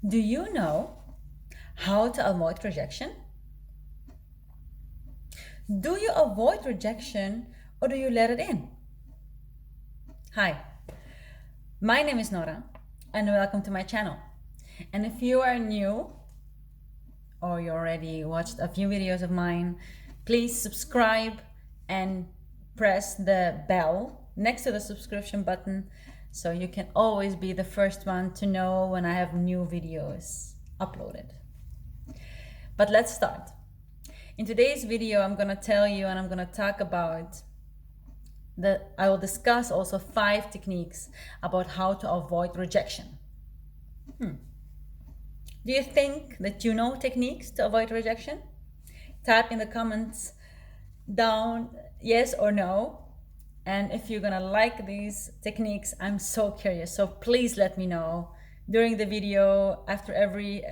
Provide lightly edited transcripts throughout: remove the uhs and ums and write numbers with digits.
Do you know how to avoid rejection? Do you avoid rejection or do you let it in? Hi, my name is Nora and welcome to my channel. And if you are new or you already watched a few videos of mine, please subscribe and press the bell next to the subscription button so you can always be the first one to know when I have new videos uploaded. But let's start. In today's video, I'm gonna tell you and I'm gonna talk about I will discuss also 5 techniques about how to avoid rejection. Do you think that you know techniques to avoid rejection? Type in the comments down yes or no. And if you're gonna like these techniques, I'm so curious. So please let me know during the video, after every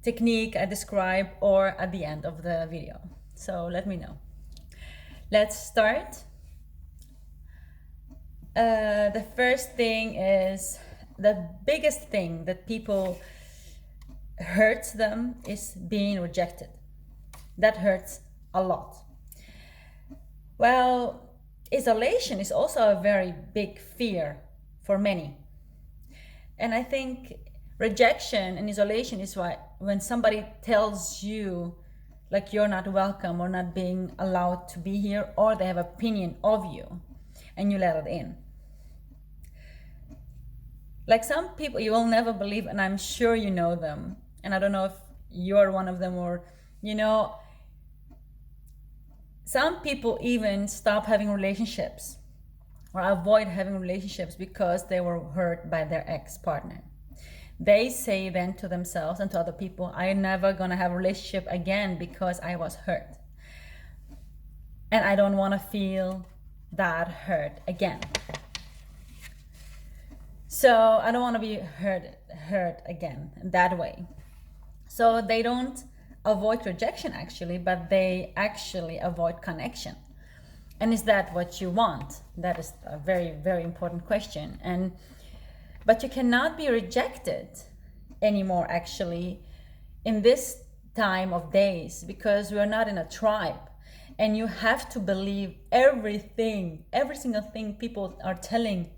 technique I describe, or at the end of the video. So let me know. Let's start. The first thing is the biggest thing that people hurts them is being rejected. That hurts a lot. Well, isolation is also a very big fear for many. And I think rejection and isolation is why when somebody tells you like you're not welcome or not being allowed to be here, or they have opinion of you and you let it in. Like some people you will never believe, and I'm sure you know them, and I don't know if you're one of them, or some people even stop having relationships or avoid having relationships because they were hurt by their ex-partner. They say then to themselves and to other people, I'm never gonna have a relationship again because I was hurt. And I don't wanna feel that hurt again. So I don't wanna be hurt again that way. So they don't avoid rejection actually, but they actually avoid connection. And is that what you want? That is a very, very important question. But you cannot be rejected anymore actually in this time of days, because we are not in a tribe, and you have to believe every single thing people are telling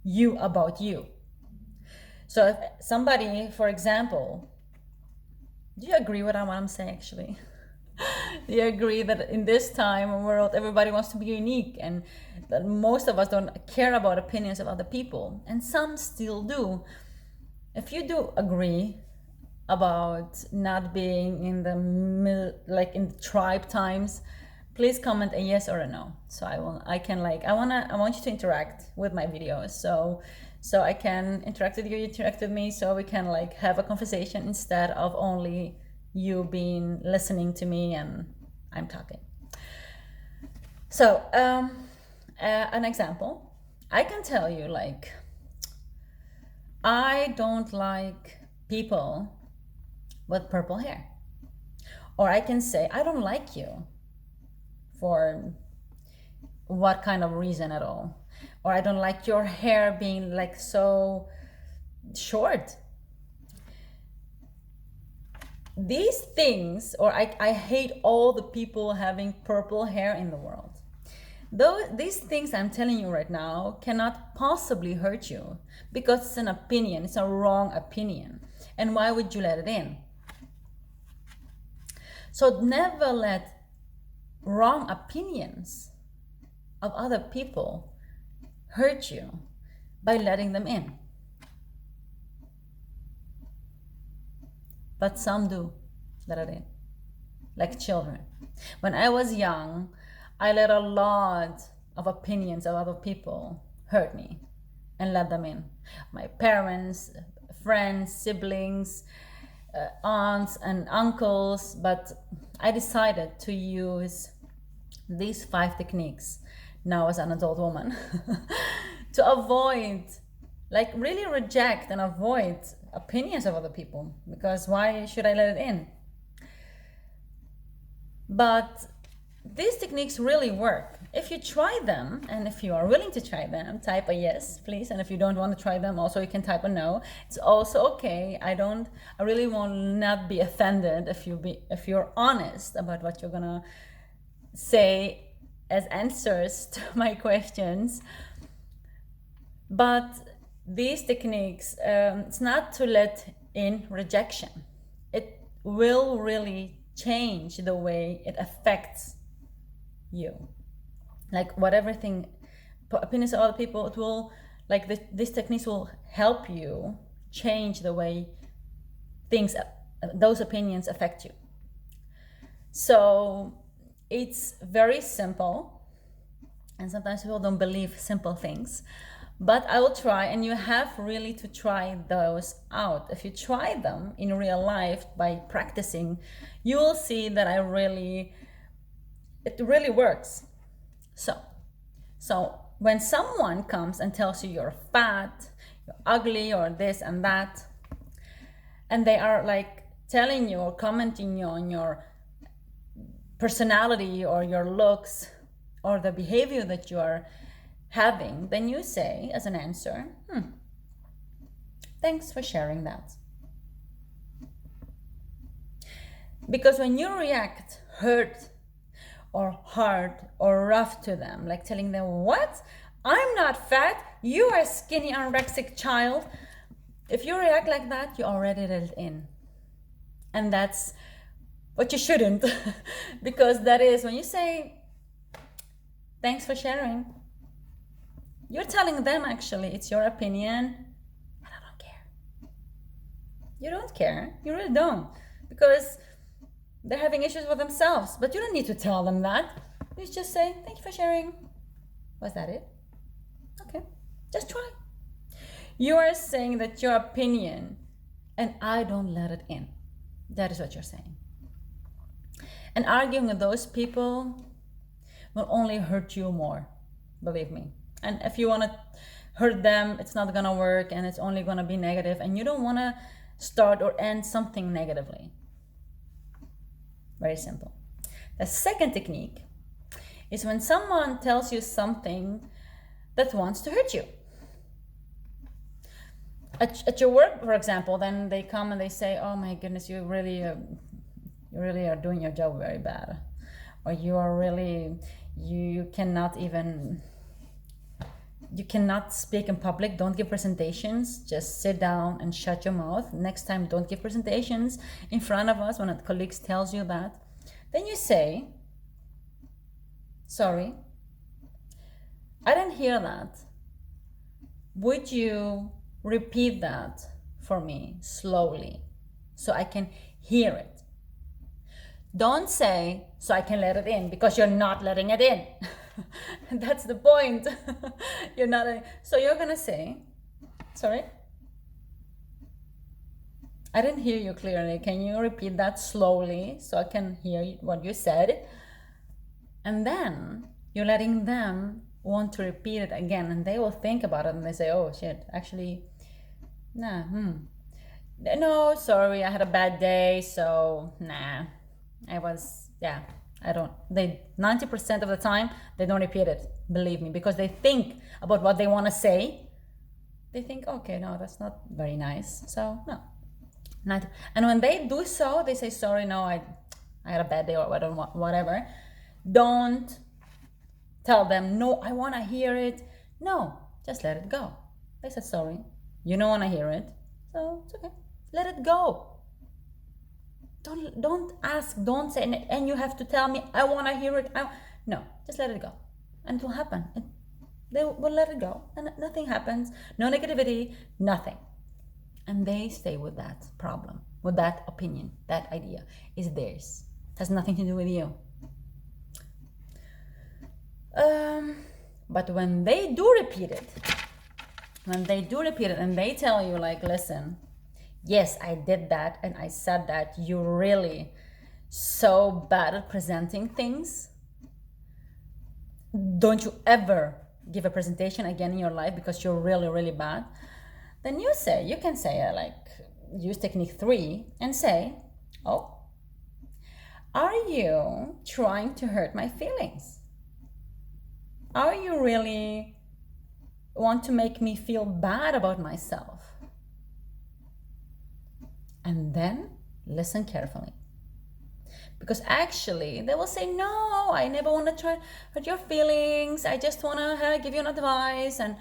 you about you. So if somebody, for example, do you agree with what I'm saying actually? Do you agree that in this time and world, everybody wants to be unique, and that most of us don't care about opinions of other people, and some still do? If you do agree about not being in the like in the tribe times, please comment a yes or a no. So I want you to interact with my videos. So I can interact with you, interact with me, so we can like have a conversation instead of only you being listening to me and I'm talking. So an example, I can tell you like I don't like people with purple hair, or I can say I don't like you for what kind of reason at all, or I don't like your hair being like so short. These things, or I hate all the people having purple hair in the world. These things I'm telling you right now cannot possibly hurt you, because it's an opinion, it's a wrong opinion. And why would you let it in? So never let wrong opinions of other people hurt you by letting them in. But some do let it in, like children. When I was young, I let a lot of opinions of other people hurt me and let them in. My parents, friends, siblings, aunts and uncles. But I decided to use these 5 techniques now as an adult woman to avoid, like really reject and avoid opinions of other people, because why should I let it in? But these techniques really work. If you try them, and if you are willing to try them, type a yes, please. And if you don't want to try them, also you can type a no. It's also okay. I really will not be offended if you're honest about what you're gonna say as answers to my questions. But these techniques, it's not to let in rejection. It will really change the way it affects you. Like whatever opinions of other people, it will, like these techniques will help you change the way those opinions affect you. So it's very simple, and sometimes people don't believe simple things, but I will try, and you have really to try those out. If you try them in real life by practicing, you will see that it really works. So when someone comes and tells you you're fat, you're ugly, or this and that, and they are like telling you or commenting on your personality or your looks or the behavior that you are having, then you say as an answer, thanks for sharing that. Because when you react hurt or hard or rough to them, like telling them, what? I'm not fat, you are a skinny anorexic child. If you react like that, you already let it in. And that's what you shouldn't. Because that is when you say, thanks for sharing, you're telling them actually it's your opinion and I don't care. You don't care, you really don't. Because they're having issues with themselves, but you don't need to tell them that. You just say, thank you for sharing. Was that it? Okay, just try. You are saying that your opinion and I don't let it in. That is what you're saying. And arguing with those people will only hurt you more, believe me. And if you want to hurt them, it's not going to work, and it's only going to be negative, and you don't want to start or end something negatively. Very simple. The second technique is when someone tells you something that wants to hurt you. At your work, for example, then they come and they say, oh my goodness, you really are doing your job very bad. Or you cannot speak in public, don't give presentations, just sit down and shut your mouth. Next time, don't give presentations in front of us when a colleague tells you that. Then you say, sorry, I didn't hear that. Would you repeat that for me slowly so I can hear it? Don't say, so I can let it in, because you're not letting it in. That's the point. You're not. So you're gonna say, sorry, I didn't hear you clearly. Can you repeat that slowly so I can hear what you said? And then you're letting them want to repeat it again, and they will think about it and they say, oh shit, actually, nah, no, sorry, I had a bad day, so nah, I don't. 90% of the time, they don't repeat it, believe me, because they think about what they want to say. They think, okay, no, that's not very nice, so no. And when they do so, they say, sorry, no, I had a bad day or whatever. Don't tell them, no, I want to hear it. No, just let it go. They said, sorry, you don't want to hear it, so it's okay. Let it go. Don't ask, don't say, and you have to tell me, I want to hear it. No, just let it go. And it will happen. They will let it go, and nothing happens. No negativity, nothing. And they stay with that problem, with that opinion, that idea is theirs. It has nothing to do with you. But when they do repeat it, and they tell you, like, listen, yes, I did that and I said that, you're really so bad at presenting things. Don't you ever give a presentation again in your life because you're really, really bad. Then you can say, use technique 3 and say, oh, Are you trying to hurt my feelings? Are you really want to make me feel bad about myself? And then listen carefully. Because actually, they will say, no, I never want to try hurt your feelings. I just want to give you an advice. And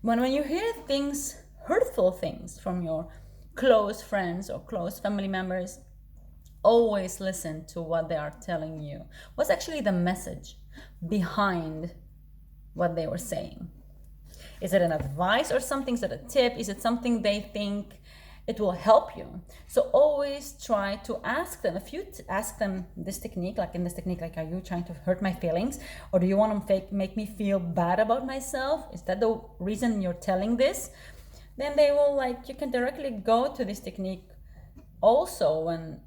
when you hear things, hurtful things from your close friends or close family members, always listen to what they are telling you. What's actually the message behind what they were saying? Is it an advice or something? Is it a tip? Is it something they think it will help you? So always try to ask them. If you ask them this technique, like in this technique, like, are you trying to hurt my feelings? Or do you want to make me feel bad about myself? Is that the reason you're telling this? Then they will, like, you can directly go to this technique also when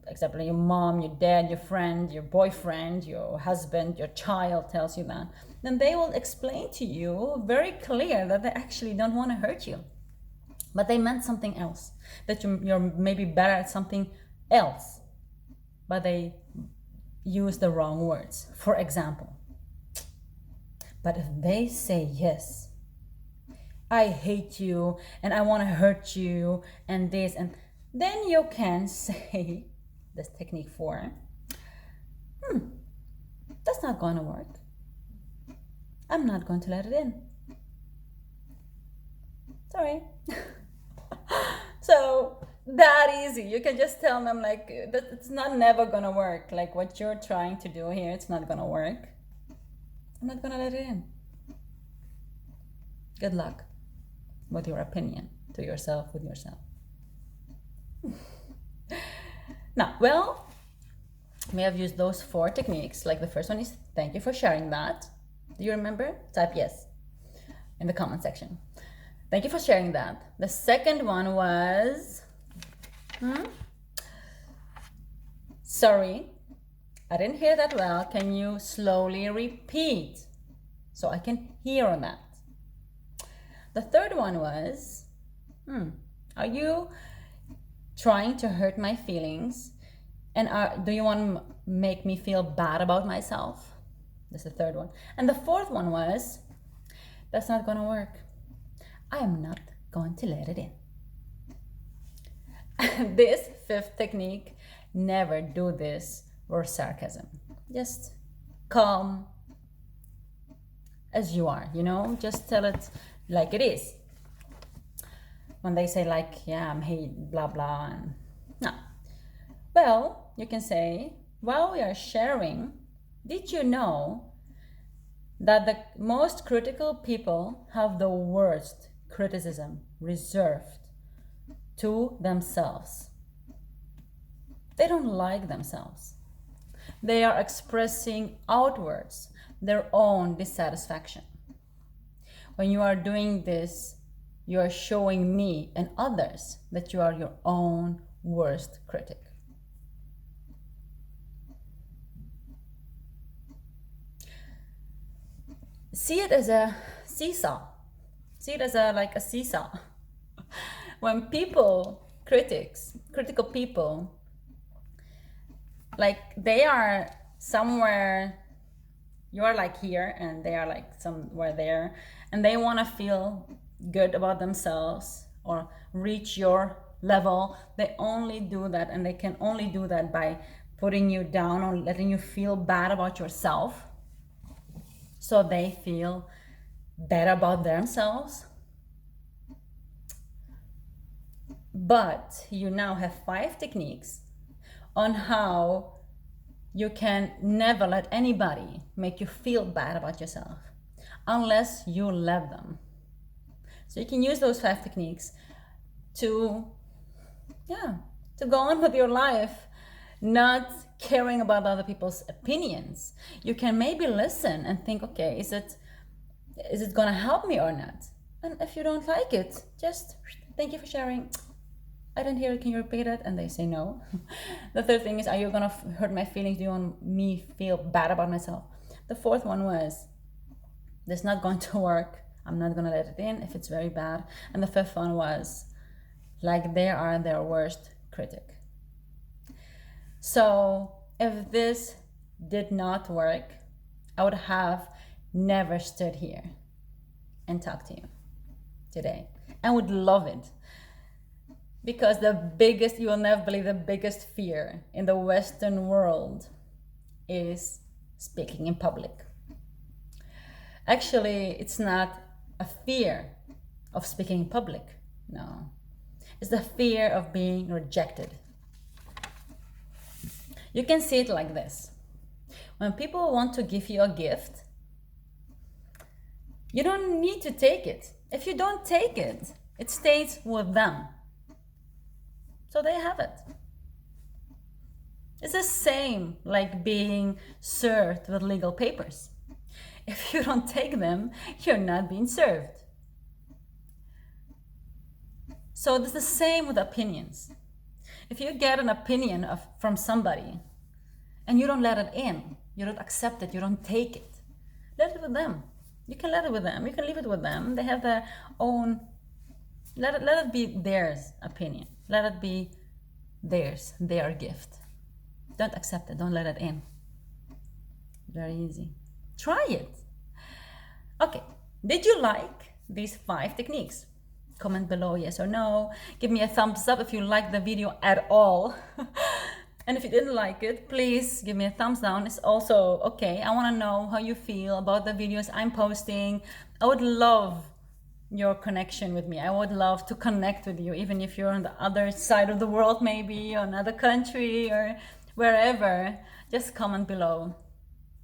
example, your mom, your dad, your friend, your boyfriend, your husband, your child tells you that, then they will explain to you very clear that they actually don't want to hurt you, but they meant something else, that you're maybe better at something else, but they use the wrong words. For example, but if they say, yes, I hate you and I want to hurt you and this, and then you can say this technique for, that's not going to work. I'm not going to let it in. Sorry. So that easy. You can just tell them, like, that it's not never going to work. Like, what you're trying to do here, it's not going to work. I'm not going to let it in. Good luck with your opinion to yourself, with yourself. Now, well, we have used those 4 techniques. Like, the first one is, thank you for sharing that. Do you remember? Type yes in the comment section. Thank you for sharing that. The second one was, sorry, I didn't hear that well. Can you slowly repeat so I can hear that? The third one was, are you trying to hurt my feelings? And do you want to make me feel bad about myself? That's the third one. And the fourth one was, that's not going to work. I am not going to let it in. This 5th technique, never do this with sarcasm. Just calm as you are, just tell it like it is. When they say, like, yeah, I'm hate, blah, blah, and no. Well, you can say, while we are sharing, did you know that the most critical people have the worst criticism reserved to themselves? They don't like themselves. They are expressing outwards their own dissatisfaction. When you are doing this, you are showing me and others that you are your own worst critic. See it as a seesaw. See it as like a seesaw. When critical people, like, they are somewhere, you are like here and they are like somewhere there, and they want to feel good about themselves or reach your level. They only do that, and they can only do that by putting you down or letting you feel bad about yourself, so they feel better about themselves. But you now have 5 techniques on how you can never let anybody make you feel bad about yourself unless you let them. So you can use those 5 techniques to go on with your life, not caring about other people's opinions. You can maybe listen and think, okay, is it gonna help me or not? And if you don't like it, just thank you for sharing. I didn't hear it, can you repeat it? And they say no. The third thing is, are you gonna hurt my feelings? Do you want me feel bad about myself? The fourth one was, this is not going to work. I'm not gonna let it in if it's very bad. And the fifth one was, like, they are their worst critic. So if this did not work, I would have never stood here and talked to you today. I would love it. Because you will never believe, the biggest fear in the Western world is speaking in public. Actually, it's not a fear of speaking in public. No. It's the fear of being rejected. You can see it like this. When people want to give you a gift, you don't need to take it. If you don't take it, it stays with them. So they have it. It's the same like being served with legal papers. If you don't take them, you're not being served. So it's the same with opinions. If you get an opinion from somebody and you don't let it in, you don't accept it, you don't take it, let it with them. You can let it with them, you can leave it with them. They have their own, let it be theirs opinion. Let it be theirs, their gift. Don't accept it, don't let it in. Very easy. Try it. Okay, did you like these 5 techniques? Comment below yes or no. Give me a thumbs up if you liked the video at all. And if you didn't like it, please give me a thumbs down. It's also okay. I want to know how you feel about the videos I'm posting. I would love your connection with me. I would love to connect with you, even if you're on the other side of the world, maybe or another country or wherever. Just comment below.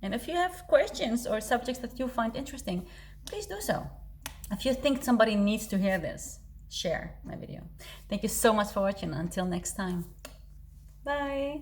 And if you have questions or subjects that you find interesting, please do so. If you think somebody needs to hear this, share my video. Thank you so much for watching. Until next time. Bye.